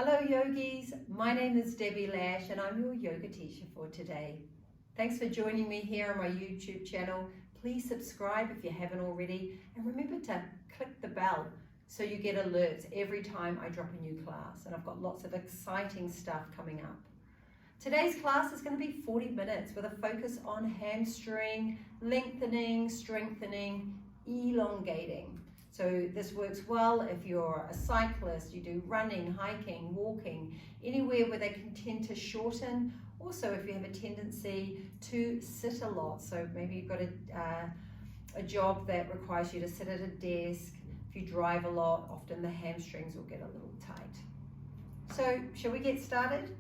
Hello yogis, my name is Debbie Lash and I'm your yoga teacher for today. Thanks for joining me here on my YouTube channel. Please subscribe if you haven't already and remember to click the bell so you get alerts every time I drop a new class, and I've got lots of exciting stuff coming up. Today's class is going to be 40 minutes with a focus on hamstring, lengthening, strengthening, elongating. So this works well if you're a cyclist, you do running, hiking, walking, anywhere where they can tend to shorten. Also, if you have a tendency to sit a lot, so maybe you've got a job that requires you to sit at a desk. If you drive a lot, often the hamstrings will get a little tight. So shall we get started?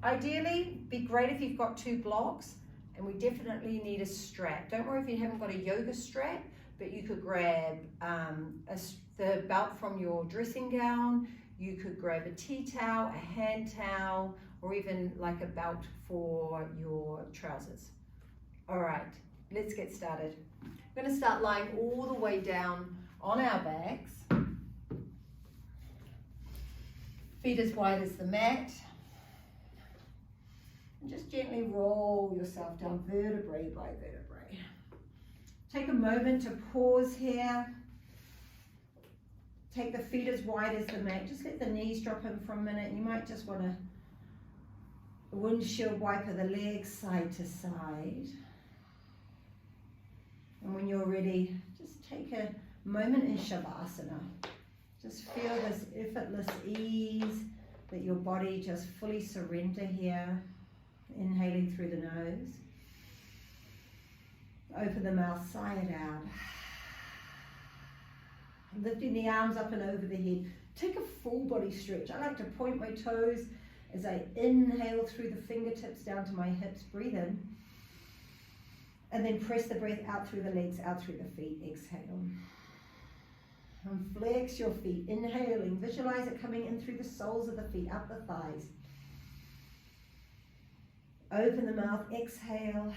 Ideally, be great if you've got 2 blocks, and we definitely need a strap. Don't worry if you haven't got a yoga strap, but you could grab the belt from your dressing gown, you could grab a tea towel, a hand towel, or even like a belt for your trousers. All right, let's get started. We're going to start lying all the way down on our backs. Feet as wide as the mat. And just gently roll yourself down vertebrae by vertebrae. Take a moment to pause here. Take the feet as wide as the mat. Just let the knees drop in for a minute. You might just want a windshield wiper the legs side to side. And when you're ready, just take a moment in Shavasana. Just feel this effortless ease that your body just fully surrender here. Inhaling through the nose. Open the mouth, sigh it out. Lifting the arms up and over the head. Take a full body stretch. I like to point my toes as I inhale through the fingertips down to my hips. Breathe in. And then press the breath out through the legs, out through the feet. Exhale. And flex your feet. Inhaling. Visualize it coming in through the soles of the feet, up the thighs. Open the mouth. Exhale.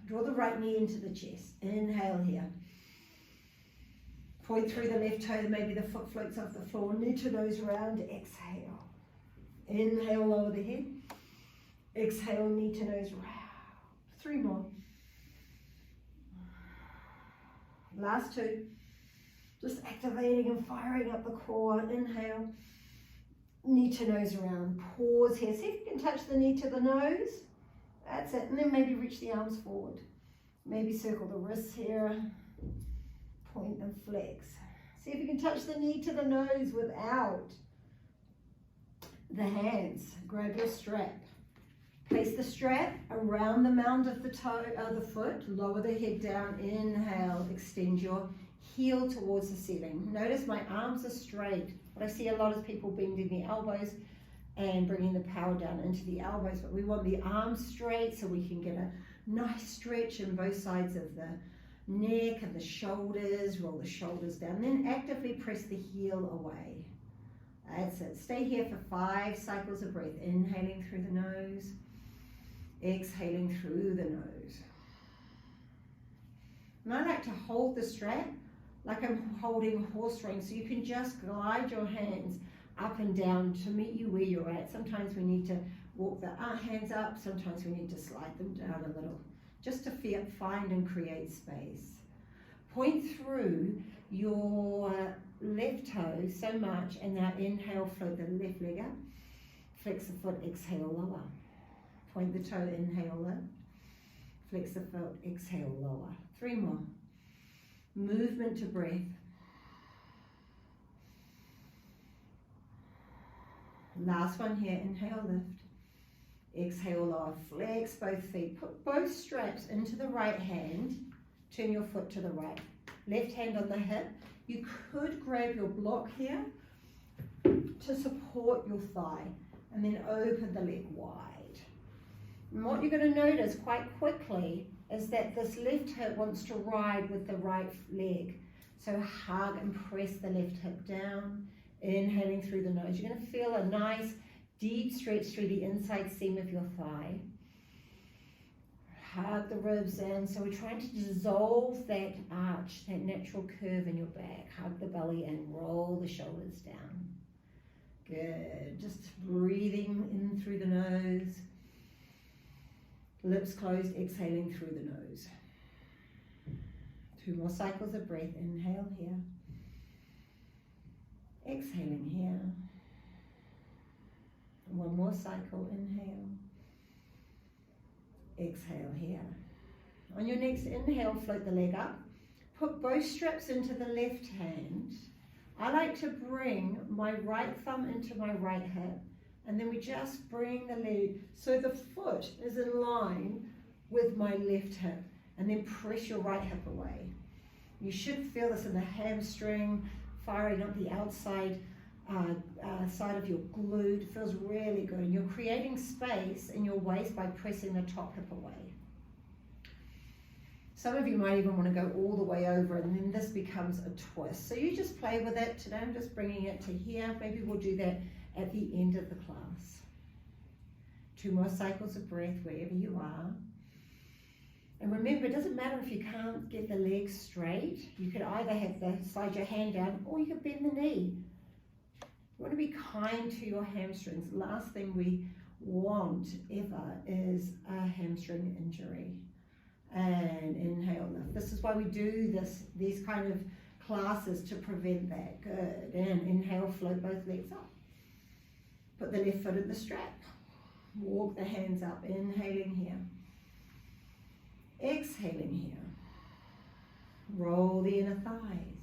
Draw the right knee into the chest. Inhale here. Point through the left toe, maybe the foot floats off the floor. Knee to nose round. Exhale. Inhale, lower the head. Exhale, knee to nose round. 3 more. Last 2. Just activating and firing up the core. Inhale. Knee to nose around. Pause here. See if you can touch the knee to the nose. That's it. And then maybe reach the arms forward. Maybe circle the wrists here. Point and flex. See if you can touch the knee to the nose without the hands. Grab your strap. Place the strap around the mound of the toe, the foot. Lower the head down. Inhale. Extend your heel towards the ceiling. Notice my arms are straight. What I see a lot is people bending the elbows and bringing the power down into the elbows, but we want the arms straight so we can get a nice stretch in both sides of the neck and the shoulders. Roll the shoulders down, then actively press the heel away. That's it. Stay here for 5 cycles of breath. Inhaling through the nose, exhaling through the nose. And I like to hold the strap like I'm holding a horse rein, so you can just glide your hands up and down to meet you where you're at. Sometimes we need to walk the hands up, sometimes we need to slide them down a little, just to find and create space. Point through your left toe so much, and now inhale, float the left leg up, flex the foot, exhale, lower. Point the toe, inhale, lift, flex the foot, exhale, lower. 3 more. Movement to breath. Last one here, inhale, lift, exhale, lower, flex both feet, put both straps into the right hand, turn your foot to the right, left hand on the hip. You could grab your block here to support your thigh, and then open the leg wide. And what you're going to notice quite quickly is that this left hip wants to ride with the right leg, so hug and press the left hip down. Inhaling through the nose. You're going to feel a nice deep stretch through the inside seam of your thigh. Hug the ribs in. So we're trying to dissolve that arch, that natural curve in your back. Hug the belly and roll the shoulders down. Good. Just breathing in through the nose. Lips closed, exhaling through the nose. 2 more cycles of breath. Inhale here. Exhaling here. 1 more cycle. Inhale. Exhale here. On your next inhale, float the leg up. Put both straps into the left hand. I like to bring my right thumb into my right hip, and then we just bring the leg so the foot is in line with my left hip, and then press your right hip away. You should feel this in the hamstring, firing up the outside side of your glute. It feels really good, and you're creating space in your waist by pressing the top hip away. Some of you might even want to go all the way over, and then this becomes a twist. So you just play with it. Today I'm just bringing it to here. Maybe we'll do that at the end of the class. 2 more cycles of breath wherever you are. And remember, it doesn't matter if you can't get the legs straight. You could either slide your hand down, or you could bend the knee. You want to be kind to your hamstrings. Last thing we want ever is a hamstring injury. And inhale, lift. This is why we do these kind of classes, to prevent that. Good. And inhale, float both legs up. Put the left foot in the strap. Walk the hands up. Inhaling here. Exhaling here. Roll the inner thighs.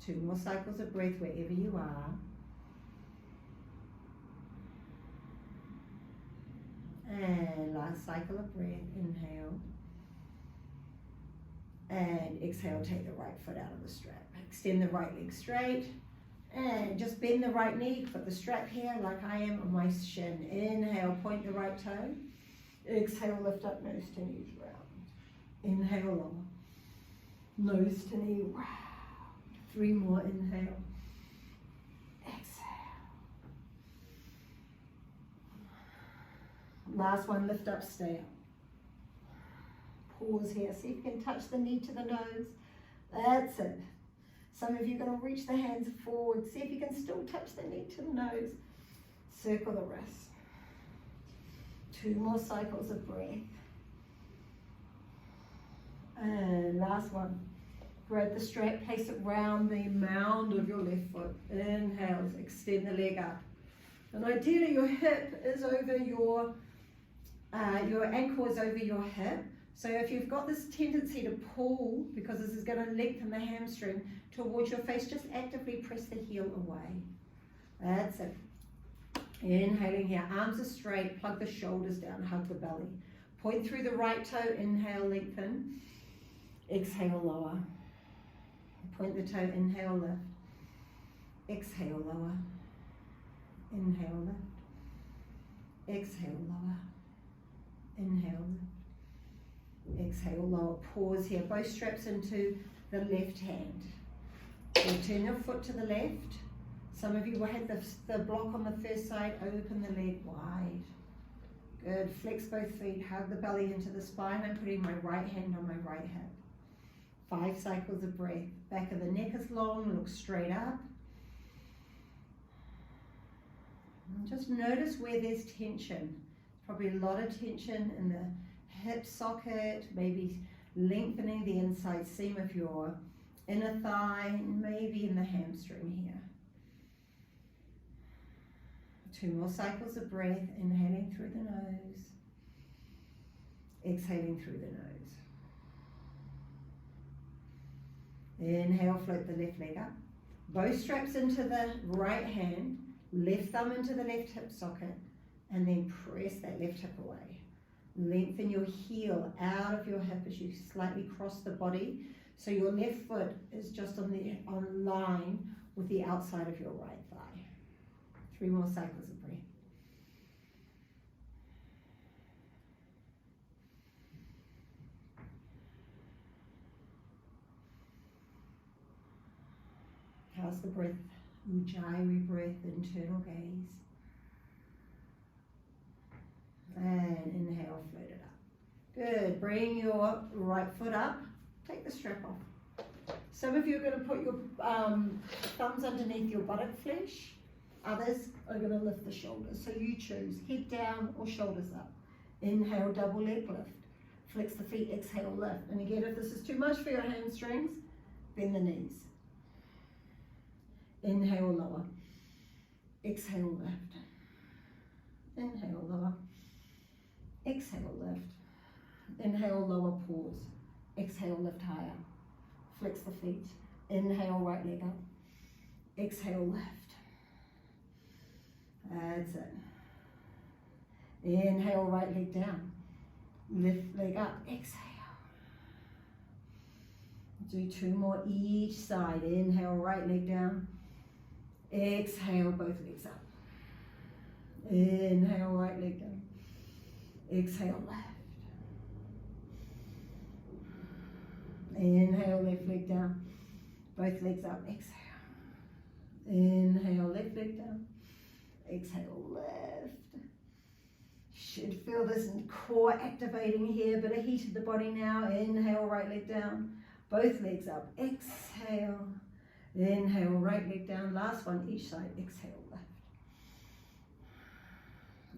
2 more cycles of breath wherever you are. And last cycle of breath. Inhale. And exhale, take the right foot out of the strap. Extend the right leg straight. And just bend the right knee. Put the strap here like I am on my shin. Inhale, point the right toe. Exhale, lift up, nose to knee round. Inhale, lower. Nose to knee round. 3 more. Inhale. Last one, lift up, stay up. Pause here. See if you can touch the knee to the nose. That's it. Some of you are going to reach the hands forward. See if you can still touch the knee to the nose. Circle the wrist. 2 more cycles of breath. And last one. Grab the strap, place it round the mound of your left foot. Inhale, extend the leg up. And ideally your hip is over your ankle is over your hip. So if you've got this tendency to pull, because this is going to lengthen the hamstring towards your face, just actively press the heel away. That's it. Inhaling here, arms are straight, plug the shoulders down, hug the belly. Point through the right toe, inhale, lengthen. Exhale, lower. Point the toe, inhale, lift. Exhale, lower. Inhale, lift. Exhale, lower. Inhale, lift. Exhale, lower. Pause here. Both straps into the left hand. You'll turn your foot to the left. Some of you will have the block on the first side. Open the leg wide. Good. Flex both feet. Hug the belly into the spine. I'm putting my right hand on my right hip. 5 cycles of breath. Back of the neck is long. Look straight up. And just notice where there's tension. Probably a lot of tension in the hip socket, maybe lengthening the inside seam of your inner thigh, maybe in the hamstring here. 2 more cycles of breath, inhaling through the nose, exhaling through the nose. Inhale, float the left leg up. Both straps into the right hand, left thumb into the left hip socket, and then press that left hip away. Lengthen your heel out of your hip as you slightly cross the body, so your left foot is just on line with the outside of your right thigh. 3 more cycles of breath. How's the breath? Ujjayi breath, internal gaze. And inhale, float it up. Good. Bring your right foot up. Take the strap off. Some of you are going to put your thumbs underneath your buttock flesh. Others are going to lift the shoulders. So you choose, head down or shoulders up. Inhale, double leg lift. Flex the feet, exhale, lift. And again, if this is too much for your hamstrings, bend the knees. Inhale, lower. Exhale, lift. Inhale, lower. Exhale, lift. Inhale, lower, pause. Exhale, lift higher. Flex the feet. Inhale, right leg up. Exhale, lift. That's it. Inhale, right leg down. Lift leg up. Exhale. Do 2 more each side. Inhale, right leg down. Exhale, both legs up. Inhale, right leg down. Exhale, left. Inhale, left leg down. Both legs up. Exhale. Inhale, left leg down. Exhale, lift. Should feel this core activating here. Bit of heat in the body now. Inhale, right leg down. Both legs up. Exhale. Inhale, right leg down. Last one, each side. Exhale, left.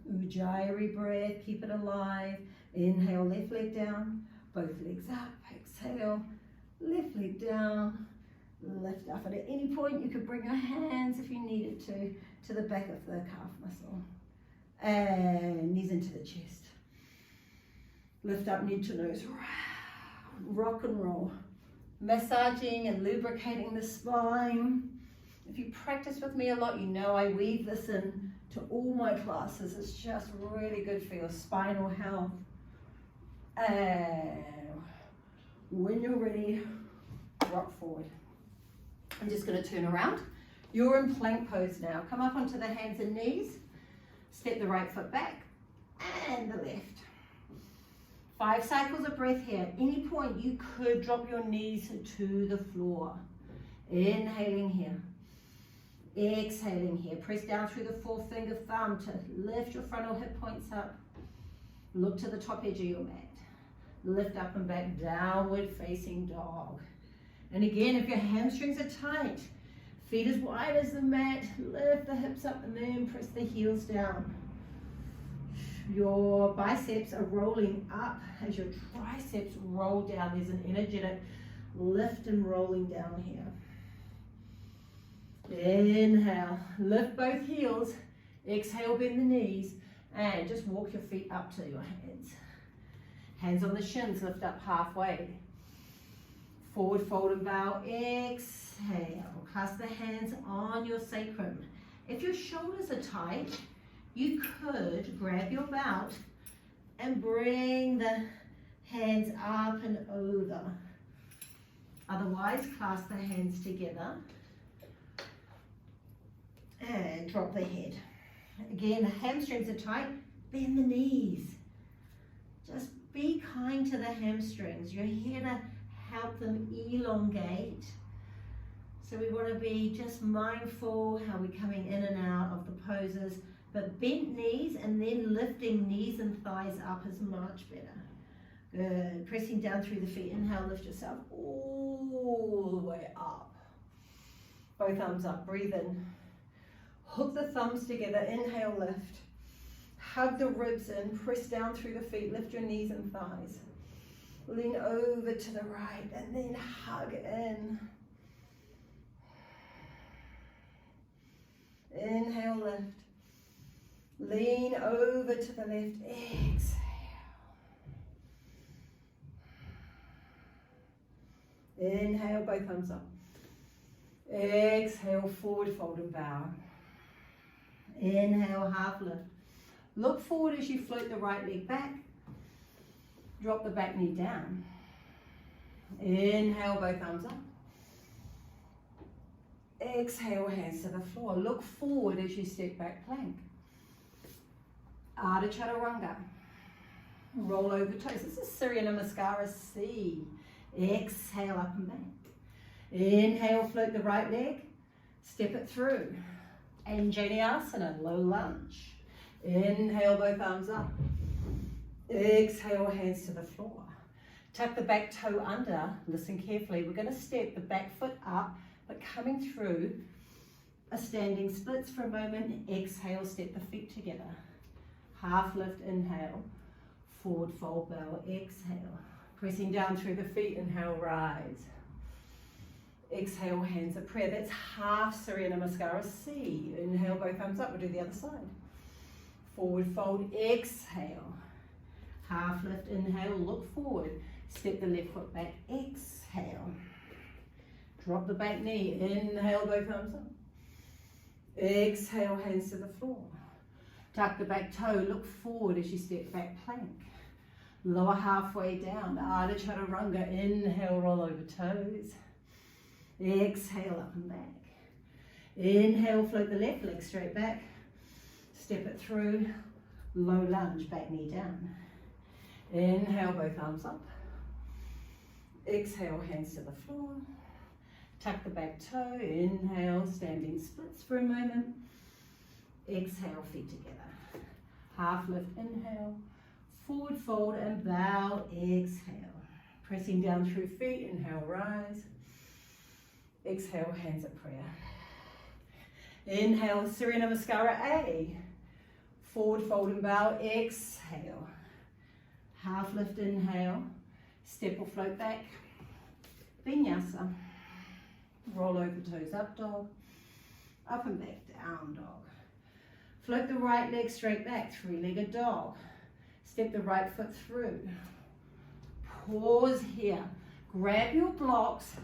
Ujjayi breath. Keep it alive. Inhale, left leg down. Both legs up. Exhale. Left leg down. Lift up. And at any point, you could bring your hands, if you needed to the back of the calf muscle. And knees into the chest. Lift up, knee to nose. Rock and roll. Massaging and lubricating the spine. If you practice with me a lot, you know I weave this in to all my classes. It's just really good for your spinal health. And when you're ready, rock forward. I'm just going to turn around. You're in plank pose now. Come up onto the hands and knees. Step the right foot back and the left. 5 cycles of breath here. At any point you could drop your knees to the floor. Inhaling here. Exhaling here. Press down through the 4-finger thumb to lift your frontal hip points up. Look to the top edge of your mat. Lift up and back, downward facing dog. And again, if your hamstrings are tight, feet as wide as the mat, lift the hips up and then press the heels down. Your biceps are rolling up as your triceps roll down. There's an energetic lift and rolling down here. Inhale, lift both heels. Exhale, bend the knees. And just walk your feet up to your hands. Hands on the shins, lift up halfway. Forward fold and bow. Exhale. Clasp the hands on your sacrum. If your shoulders are tight, you could grab your belt and bring the hands up and over. Otherwise, clasp the hands together and drop the head. Again, the hamstrings are tight, bend the knees. Just be kind to the hamstrings. You're here to help them elongate. So we want to be just mindful how we're coming in and out of the poses, but bent knees and then lifting knees and thighs up is much better. Good. Pressing down through the feet. Inhale, lift yourself all the way up. Both arms up. Breathe in. Hook the thumbs together. Inhale, lift. Hug the ribs in. Press down through the feet. Lift your knees and thighs. Lean over to the right and then hug in. Inhale, lift. Lean over to the left. Exhale. Inhale, both thumbs up. Exhale, forward fold and bow. Inhale, half lift. Look forward as you float the right leg back. Drop the back knee down. Inhale, both arms up. Exhale, hands to the floor. Look forward as you step back plank. Ardha Chaturanga. Roll over toes. This is Surya Namaskara C. Exhale, up and back. Inhale, float the right leg. Step it through. Anjaneyasana, low lunge. Inhale, both arms up. Exhale, hands to the floor. Tuck the back toe under, listen carefully. We're going to step the back foot up, but coming through a standing splits for a moment. Exhale, step the feet together. Half lift, inhale. Forward fold, bow, exhale. Pressing down through the feet, inhale, rise. Exhale, hands of prayer. That's half Surya Namaskara C. Inhale, both arms up. We'll do the other side. Forward fold, exhale. Half lift, inhale, look forward. Step the left foot back, exhale. Drop the back knee, inhale, both arms up. Exhale, hands to the floor. Tuck the back toe, look forward as you step back plank. Lower halfway down, Ardha Chaturanga, inhale, roll over toes. Exhale, up and back. Inhale, float the left leg straight back. Step it through, low lunge, back knee down. Inhale, both arms up. Exhale, hands to the floor. Tuck the back toe, inhale, standing splits for a moment. Exhale, feet together. Half lift, inhale. Forward fold and bow, exhale. Pressing down through feet, inhale, rise. Exhale, hands at prayer. Inhale, Surya Namaskara A. Forward fold and bow, exhale. Half lift, inhale. Step or float back. Vinyasa. Roll over toes, up dog. Up and back, down dog. Float the right leg straight back, three-legged dog. Step the right foot through. Pause here. Grab your blocks.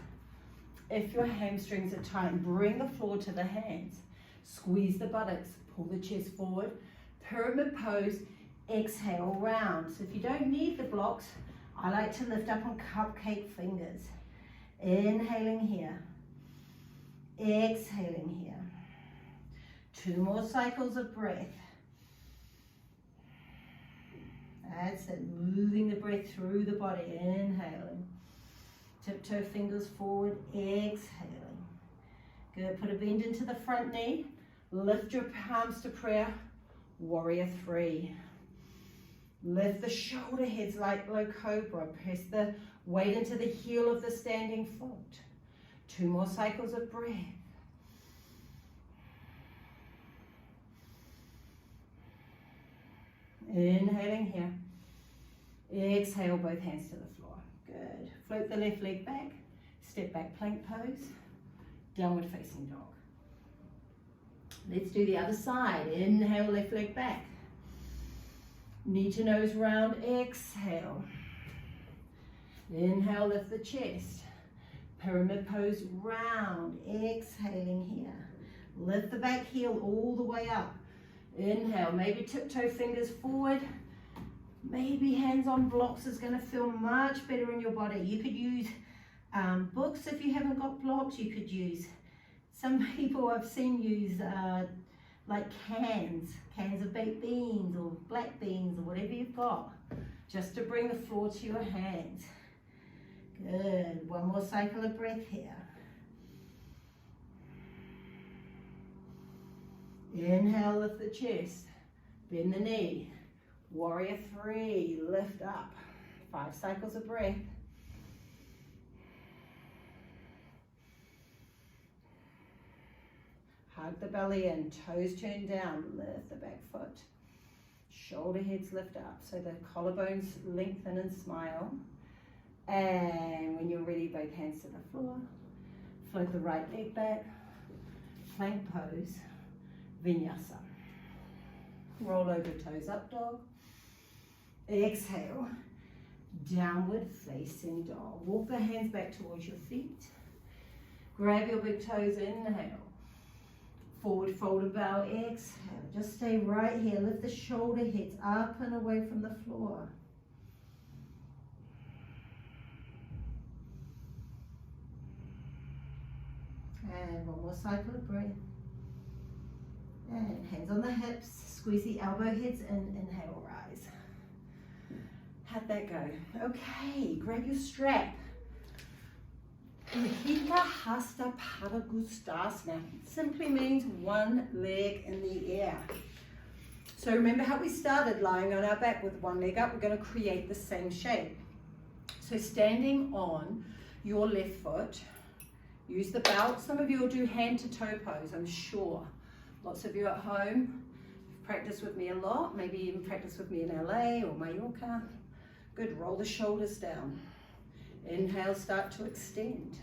If your hamstrings are tight, bring the floor to the hands. Squeeze the buttocks. Pull the chest forward. Pyramid pose. Exhale, round. So if you don't need the blocks, I like to lift up on cupcake fingers. Inhaling here. Exhaling here. 2 more cycles of breath. That's it, moving the breath through the body, inhaling. Tiptoe fingers forward, exhaling. Good, put a bend into the front knee. Lift your palms to prayer, warrior 3. Lift the shoulder heads like low cobra. Press the weight into the heel of the standing foot. 2 more cycles of breath. Inhaling here. Exhale, both hands to the floor. Good. Float the left leg back. Step back plank pose. Downward facing dog. Let's do the other side. Inhale, left leg back. Knee to nose round. Exhale. Inhale, lift the chest. Pyramid pose round. Exhaling here. Lift the back heel all the way up. Inhale, maybe tiptoe fingers forward. Maybe hands on blocks is going to feel much better in your body. You could use books if you haven't got blocks. You could use, some people I've seen use like cans of baked beans or black beans or whatever you've got, just to bring the floor to your hands. Good, 1 more cycle of breath here. Inhale, lift the chest, bend the knee. Warrior 3, lift up. 5 cycles of breath. Hug the belly in, toes turn down, lift the back foot. Shoulder heads lift up, so the collarbones lengthen and smile. And when you're ready, both hands to the floor. Float the right leg back. Plank pose. Vinyasa. Roll over toes up dog. Exhale. Downward facing dog. Walk the hands back towards your feet. Grab your big toes, inhale. Forward fold and bow, exhale. Just stay right here. Lift the shoulder heads up and away from the floor. And 1 more cycle of breath. And hands on the hips, squeeze the elbow heads in, inhale, rise. How'd that go? Okay, grab your strap. Hika Hasta Padagustasana simply means one leg in the air. So remember how we started lying on our back with one leg up? We're going to create the same shape. So standing on your left foot, use the belt. Some of you will do hand to toe pose, I'm sure. Lots of you at home practice with me a lot, maybe even practice with me in LA or Mallorca. Good, roll the shoulders down. Inhale, start to extend.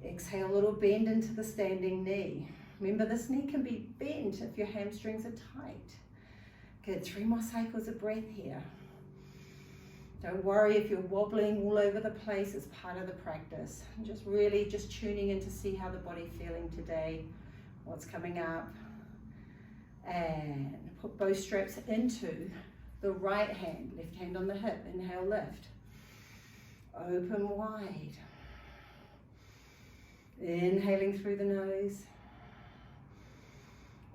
Exhale, a little bend into the standing knee. Remember, this knee can be bent if your hamstrings are tight. Good, 3 more cycles of breath here. Don't worry if you're wobbling all over the place, it's part of the practice. Just really just tuning in to see how the body's feeling today, what's coming up. And put both straps into the right hand, left hand on the hip. Inhale, lift. Open wide. Inhaling through the nose.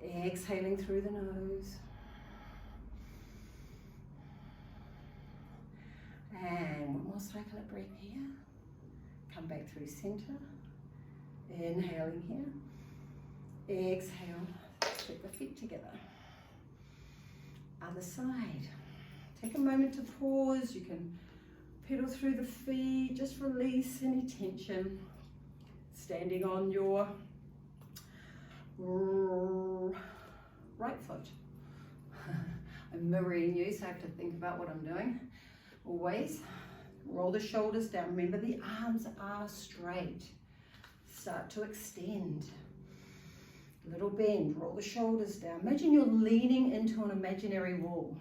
Exhaling through the nose. And one more cycle of breath here. Come back through center. Inhaling here. Exhale. Step the feet together. Other side. Take a moment to pause. You can pedal through the feet. Just release any tension. Standing on your right foot. I'm mirroring you, so I have to think about what I'm doing. Always roll the shoulders down. Remember, the arms are straight. Start to extend. Little bend, roll the shoulders down. Imagine you're leaning into an imaginary wall.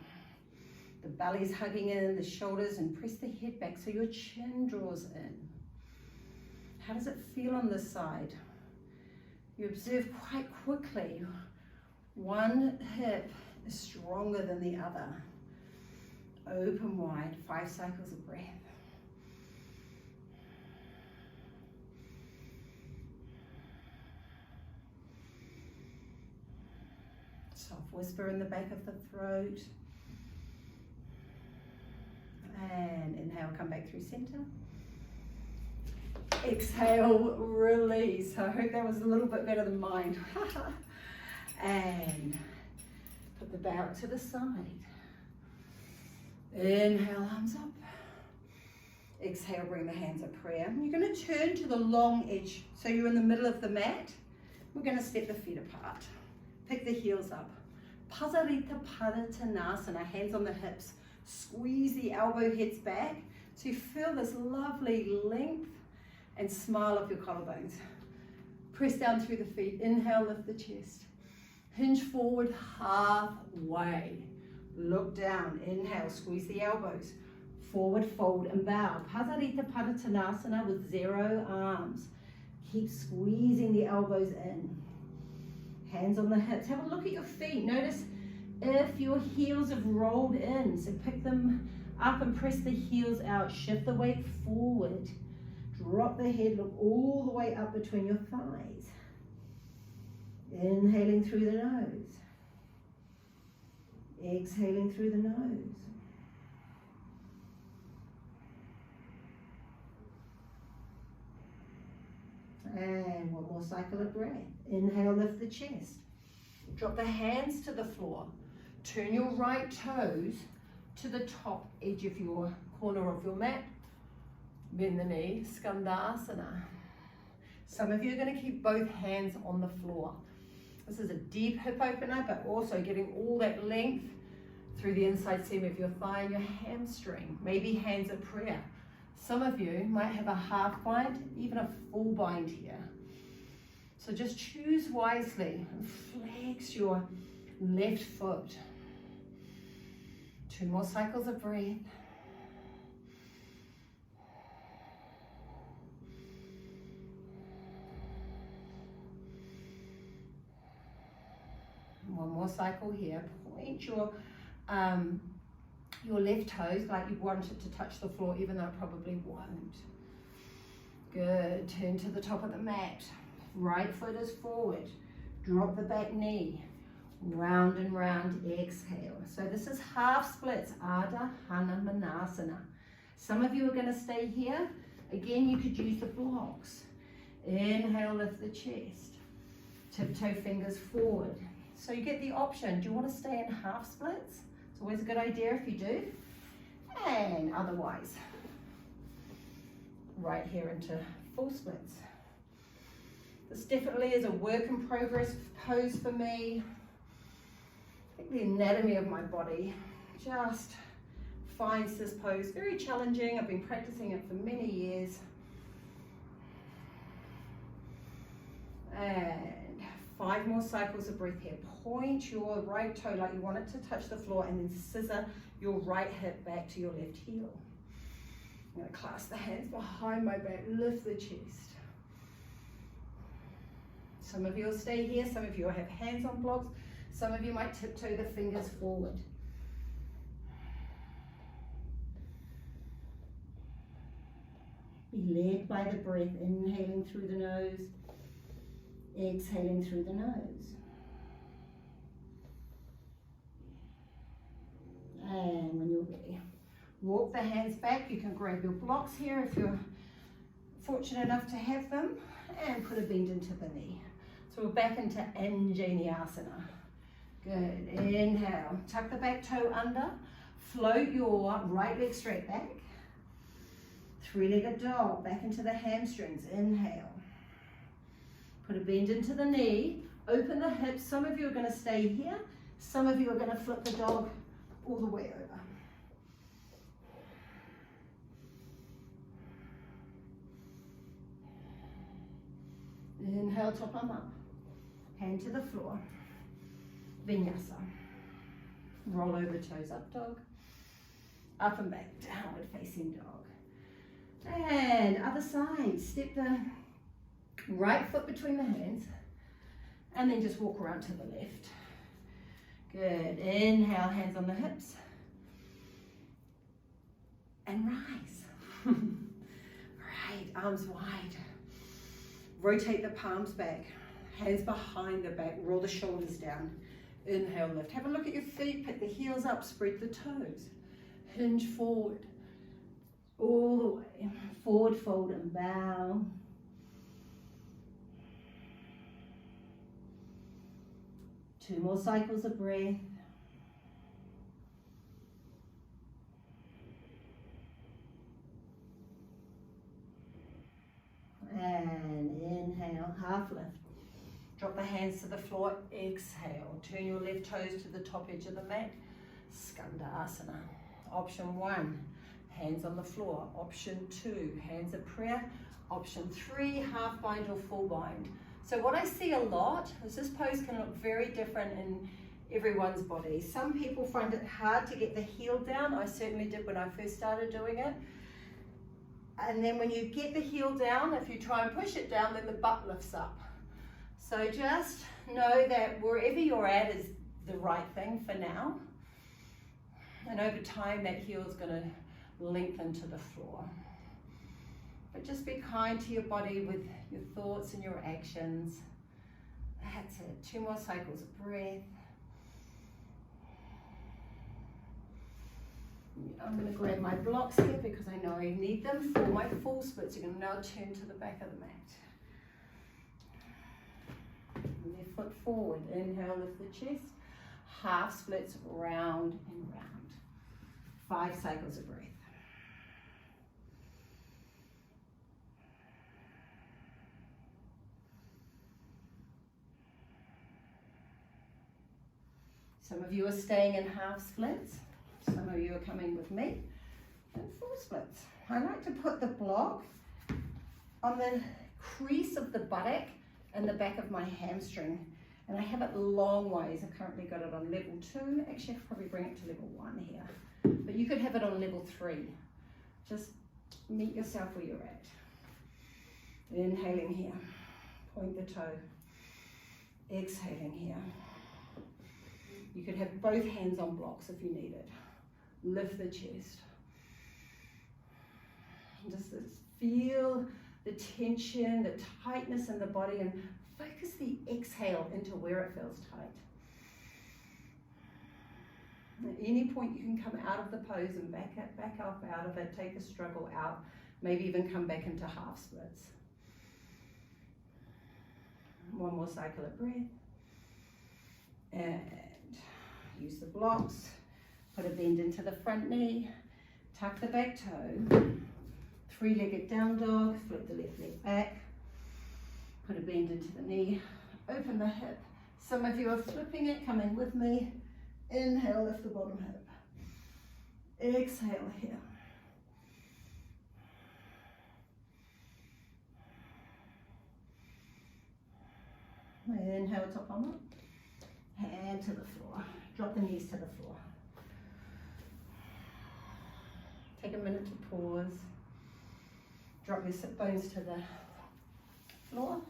The belly's hugging in, the shoulders, and press the head back so your chin draws in. How does it feel on this side? You observe quite quickly, one hip is stronger than the other. Open wide, 5 cycles of breath. Soft whisper in the back of the throat. And inhale, come back through center. Exhale, release. I hope that was a little bit better than mine. And put the belt to the side. Inhale, arms up. Exhale, bring the hands up, prayer. You're going to turn to the long edge. So you're in the middle of the mat. We're going to step the feet apart. Pick the heels up. Multanasana, hands on the hips. Squeeze the elbow heads back. So you feel this lovely length and smile of your collarbones. Press down through the feet. Inhale, lift the chest. Hinge forward halfway. Look down. Inhale, squeeze the elbows. Forward, fold, and bow. Padasana with 0 arms. Keep squeezing the elbows in. Hands on the hips. Have a look at your feet. Notice if your heels have rolled in. So pick them up and press the heels out. Shift the weight forward. Drop the head, look all the way up between your thighs. Inhaling through the nose. Exhaling through the nose. And one more cycle of breath. Inhale, lift the chest. Drop the hands to the floor. Turn your right toes to the top edge of your corner of your mat. Bend the knee, Skandasana. Some of you are going to keep both hands on the floor. This is a deep hip opener, but also getting all that length through the inside seam of your thigh and your hamstring. Maybe hands at prayer. Some of you might have a half bind, even a full bind here. So just choose wisely and flex your left foot. 2 more cycles of breath. One more cycle here. Point your left toes like you want it to touch the floor, even though it probably won't. Good. Turn to the top of the mat. Right foot is forward. Drop the back knee. Round and round. Exhale. So this is half splits. Ardha Hanumanasana. Some of you are going to stay here. Again, you could use the blocks. Inhale, lift the chest. Tiptoe fingers forward. So you get the option. Do you want to stay in half splits? It's always a good idea if you do. And otherwise, right here into full splits. This definitely is a work in progress pose for me. I think the anatomy of my body just finds this pose very challenging. I've been practicing it for many years. And 5 more cycles of breath here. Point your right toe like you want it to touch the floor, and then scissor your right hip back to your left heel. I'm going to clasp the hands behind my back, lift the chest. Some of you will stay here, some of you will have hands on blocks, some of you might tiptoe the fingers forward. Be led by the breath, inhaling through the nose, exhaling through the nose. And when you're ready, walk the hands back. You can grab your blocks here if you're fortunate enough to have them, and put a bend into the knee. So we're back into Anjaneyasana. Good. Inhale. Tuck the back toe under. Float your right leg straight back. 3-legged dog. Back into the hamstrings. Inhale. Put a bend into the knee. Open the hips. Some of you are going to stay here. Some of you are going to flip the dog all the way over. Inhale, top arm up. Hand to the floor. Vinyasa. Roll over toes up dog. Up and back, downward facing dog. And other side. Step the right foot between the hands. And then just walk around to the left. Good. Inhale, hands on the hips. And rise. Right, arms wide. Rotate the palms back. Hands behind the back. Roll the shoulders down. Inhale, lift. Have a look at your feet. Pick the heels up. Spread the toes. Hinge forward. All the way. Forward fold and bow. Two more cycles of breath. And inhale, half lift. Drop the hands to the floor, exhale. Turn your left toes to the top edge of the mat. Skandasana. Option 1, hands on the floor. Option 2, hands at prayer. Option 3, half bind or full bind. So what I see a lot is this pose can look very different in everyone's body. Some people find it hard to get the heel down. I certainly did when I first started doing it. And then when you get the heel down, if you try and push it down, then the butt lifts up. So just know that wherever you're at is the right thing for now. And over time, that heel is going to lengthen to the floor. But just be kind to your body with your thoughts and your actions. That's it. 2 more cycles of breath. I'm going to grab my blocks here because I know I need them for my full splits. You're going to now turn to the back of the mat. Left foot forward. Inhale, lift the chest. Half splits round and round. 5 cycles of breath. Some of you are staying in half splits. Some of you are coming with me in full splits. I like to put the block on the crease of the buttock and the back of my hamstring. And I have it long ways. I've currently got it on level 2. Actually, I could probably bring it to level 1 here. But you could have it on level 3. Just meet yourself where you're at. Inhaling here. Point the toe. Exhaling here. You could have both hands on blocks if you need it. Lift the chest. Just feel the tension, the tightness in the body, and focus the exhale into where it feels tight. At any point you can come out of the pose and back up out of it, take the struggle out, maybe even come back into half splits. 1 more cycle of breath. And use the blocks. Put a bend into the front knee, tuck the back toe, Three-legged down dog, flip the left leg back, put a bend into the knee, open the hip. Some of you are flipping it, come in with me. Inhale, lift the bottom hip. Exhale here. Inhale, top arm up. Hand to the floor. Drop the knees to the floor. Take a minute to pause. Drop your sit bones to the floor.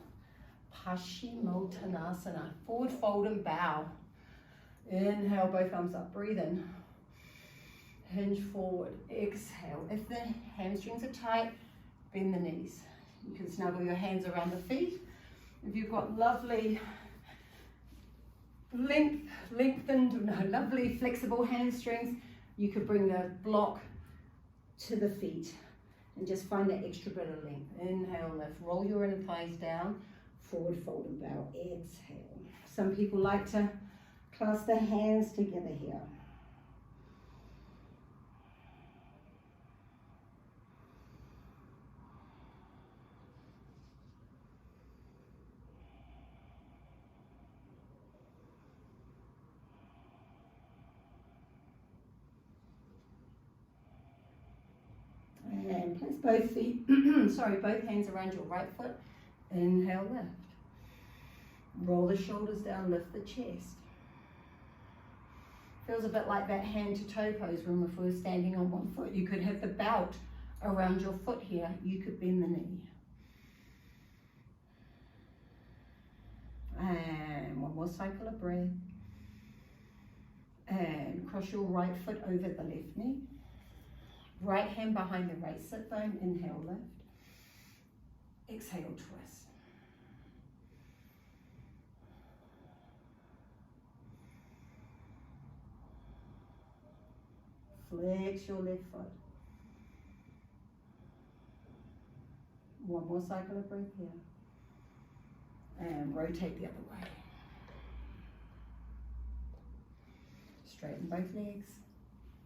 Paschi, Multanasana. Forward fold and bow. Inhale, both arms up. Breathe in. Hinge forward. Exhale. If the hamstrings are tight, bend the knees. You can snuggle your hands around the feet. If you've got lovely lovely flexible hamstrings, you could bring the block to the feet and just find that extra bit of length. Inhale, lift. Roll your inner thighs down. Forward fold and bow. Exhale. Some people like to clasp their hands together here. And place both feet, both hands around your right foot. Inhale, lift. Roll the shoulders down, lift the chest. Feels a bit like that hand to toe pose when we were standing on one foot. You could have the belt around your foot here. You could bend the knee. And one more cycle of breath. And cross your right foot over the left knee. Right hand behind the right sit bone. Inhale, lift. Exhale, twist. Flex your left foot. One more cycle of breath here. And rotate the other way. Straighten both legs.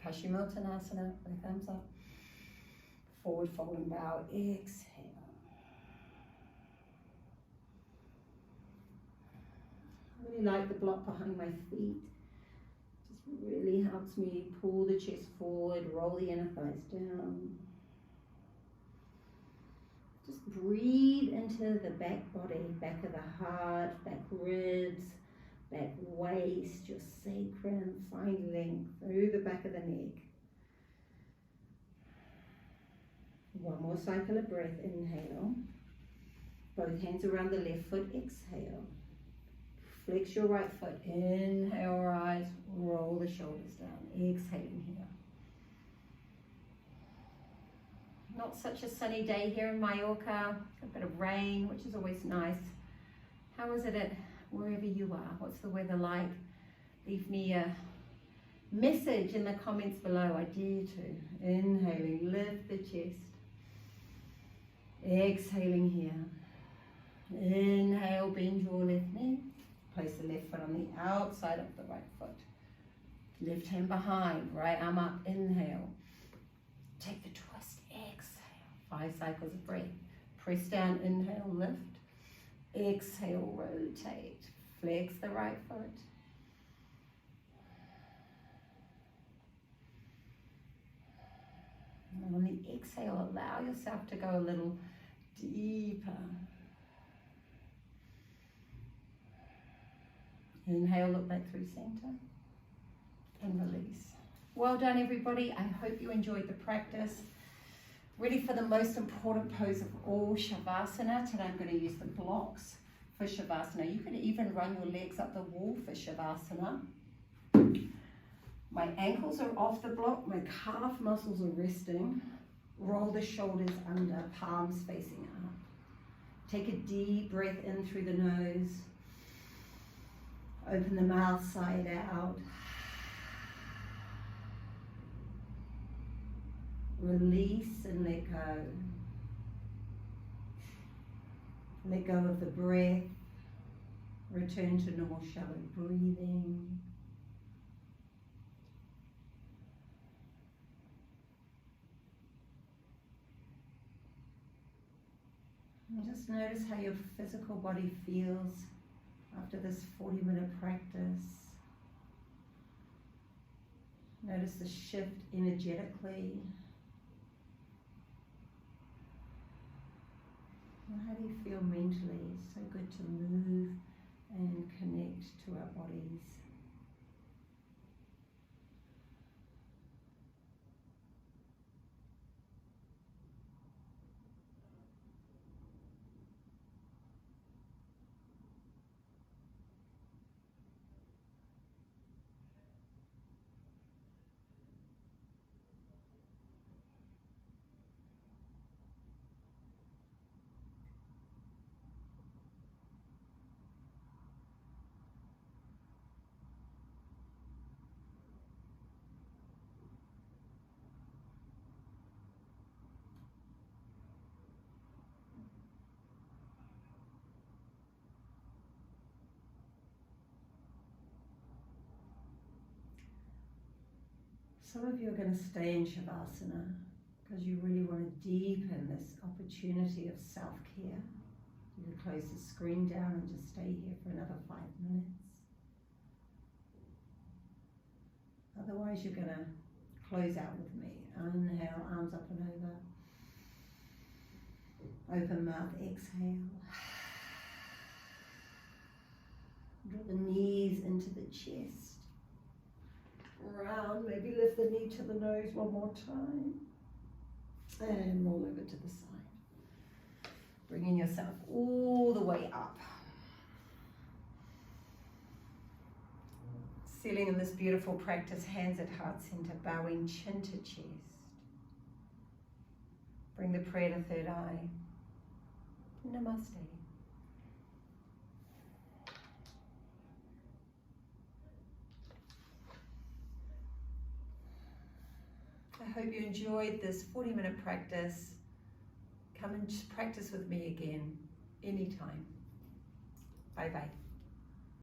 Paschi Multanasana, both arms up. Forward fold and bow. Exhale. I really like the block behind my feet. Just really helps me pull the chest forward, roll the inner thighs down. Just breathe into the back body, back of the heart, back ribs, back waist, your sacrum. Find length through the back of the neck. One more cycle of breath. Inhale. Both hands around the left foot. Exhale. Flex your right foot. Inhale, rise. Roll the shoulders down. Exhaling here. Not such a sunny day here in Mallorca. A bit of rain, which is always nice. How is it at wherever you are? What's the weather like? Leave me a message in the comments below. I dare to. Inhaling, lift the chest. Exhaling here. Inhale, bend your left knee. Place the left foot on the outside of the right foot. Left hand behind, right arm up. Inhale. Take the twist. Exhale. 5 cycles of breath. Press down, inhale, lift. Exhale, rotate. Flex the right foot. And on the exhale, allow yourself to go a little deeper. Inhale, look back through center. And release. Well done, everybody. I hope you enjoyed the practice. Ready for the most important pose of all, Shavasana. Today I'm going to use the blocks for Shavasana. You could even run your legs up the wall for Shavasana. My ankles are off the block, my calf muscles are resting. Roll the shoulders under, palms facing up. Take a deep breath in through the nose. Open the mouth side out. Release and let go. Let go of the breath. Return to normal shallow breathing. And just notice how your physical body feels after this 40-minute practice. Notice the shift energetically. And how do you feel mentally? It's so good to move and connect to our bodies. Some of you are going to stay in Shavasana because you really want to deepen this opportunity of self-care. You can close the screen down and just stay here for another 5 minutes. Otherwise, you're going to close out with me. Inhale, arms up and over. Open mouth, exhale. Draw the knees into the chest. Round, maybe lift the knee to the nose one more time. And roll over to the side. Bringing yourself all the way up. Sealing in this beautiful practice, hands at heart center, bowing chin to chest. Bring the prayer to third eye. Namaste. I hope you enjoyed this 40-minute practice. Come and practice with me again, anytime. Bye-bye.